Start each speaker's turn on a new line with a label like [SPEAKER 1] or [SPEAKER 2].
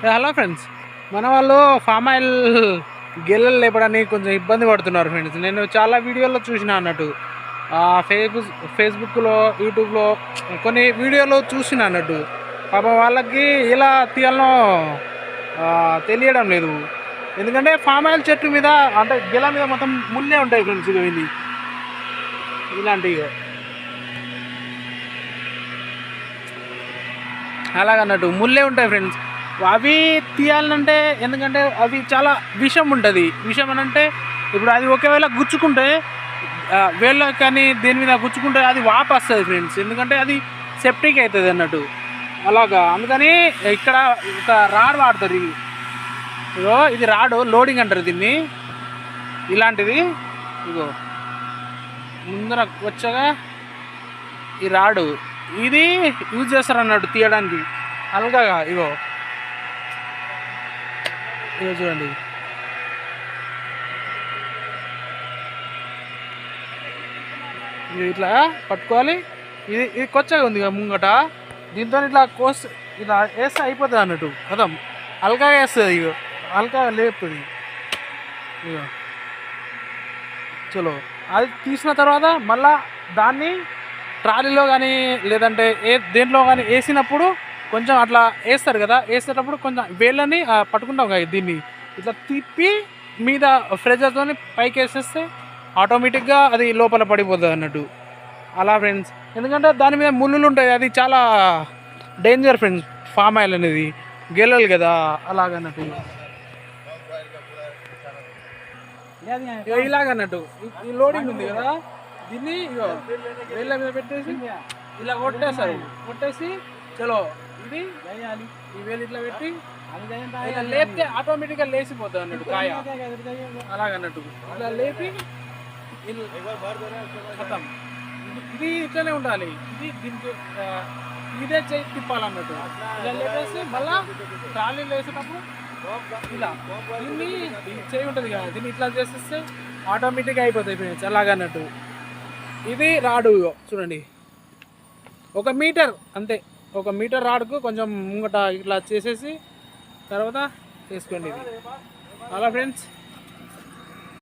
[SPEAKER 1] Hello friends, మన వాళ్ళు palm oil గెల్లలు లేపడానికి కొంచెం ఇబ్బంది పడుతున్నారు ఫ్రెండ్స్. నేను చాలా వీడియోల్లో చూసిన అన్నట్టు, ఫేస్బుక్లో, యూట్యూబ్లో కొన్ని వీడియోలో చూసిన అన్నట్టు. పాపం వాళ్ళకి ఎలా తీయాలనో తెలియడం లేదు. ఎందుకంటే ఫామ్ ఆయిల్ చెట్టు మీద అంటే గెల మీద మొత్తం ముళ్ళే ఉంటాయి ఫ్రెండ్స్. ఇది ఇలాంటివి అలాగన్నట్టు ముళ్ళే ఉంటాయి ఫ్రెండ్స్. అవి తీయాలంటే, ఎందుకంటే అవి చాలా విషం ఉంటుంది. విషం అని అంటే ఇప్పుడు అది ఒకవేళ గుచ్చుకుంటే వేళ్ళ కానీ దేని మీద గుచ్చుకుంటే అది వాపు వస్తుంది ఫ్రెండ్స్. ఎందుకంటే అది సెప్టిక్ అవుతుంది అన్నట్టు. అలాగా అందుకని ఇక్కడ ఒక రాడ్ వాడతారు. ఇగో ఇది రాడు లోడింగ్ అంటారు దీన్ని. ఇలాంటిది ఇగో ముందర వచ్చగా ఈ రాడు ఇది యూజ్ చేస్తారు అన్నట్టు తీయడానికి. అలగగా ఇగో చూడండి, ఇట్లా పట్టుకోవాలి. ఇది కొచ్చగా ఉంది ముంగట. దీంతో ఇట్లా కోసి ఇట్లా వేస్తే అయిపోతుంది అన్నట్టు. కదం అల్గా వేస్తుంది. ఇగో అల్గా లేపుతుంది. ఇగో చలో అది తీసిన తర్వాత మళ్ళా దాన్ని ట్రాలీలో కానీ లేదంటే దేంట్లో కానీ వేసినప్పుడు కొంచెం అట్లా వేస్తారు కదా. వేసేటప్పుడు కొంచెం వేళ్ళని పట్టుకుంటాం కదా, దీన్ని ఇట్లా తిప్పి మీద ఫ్రెజర్తో పైకి వేసేస్తే ఆటోమేటిక్గా అది లోపల పడిపోతుంది అన్నట్టు. అలా ఫ్రెండ్స్, ఎందుకంటే దాని మీద ముళ్ళులు ఉంటాయి. అది చాలా డేంజర్ ఫ్రెండ్స్. ఫామ్ ఆయిల్ అనేది గెలలు కదా, అలాగన్నట్టు. ఇలాగన్నట్టు ఈ లోడింగ్ ఉంది కదా, దీన్ని ఇగో వేళ్ళ మీద పెట్టేసి ఇలా కొట్టేస్తారు. కొట్టేసి చలో ఇది ఈ వేలు ఇట్లా పెట్టి ఇలా లేపితే ఆటోమేటిక్గా లేచిపోతుంది అన్నట్టు కాయ. అలాగన్నట్టు ఇలా లేపి ఖతం. ఇది ఇట్లనే ఉండాలి. ఇది దీనికి ఇదే చేయి తిప్పాలన్నట్టు. ఇలా లేపేసి మళ్ళా ట్రాలీలో వేసేటప్పుడు ఇలా దీన్ని చేయి ఉంటుంది కదా, దీన్ని ఇట్లా చేసేస్తే ఆటోమేటిక్గా అయిపోతాయి ఫ్రెండ్స్. అలాగన్నట్టు ఇది రాడు చూడండి, 1 మీటర్ అంతే. 1 మీటర్ రాడుకు కొంచెం ముంగట ఇట్లా చేసేసి తర్వాత చేసుకోండి. ఇది అలా ఫ్రెండ్స్.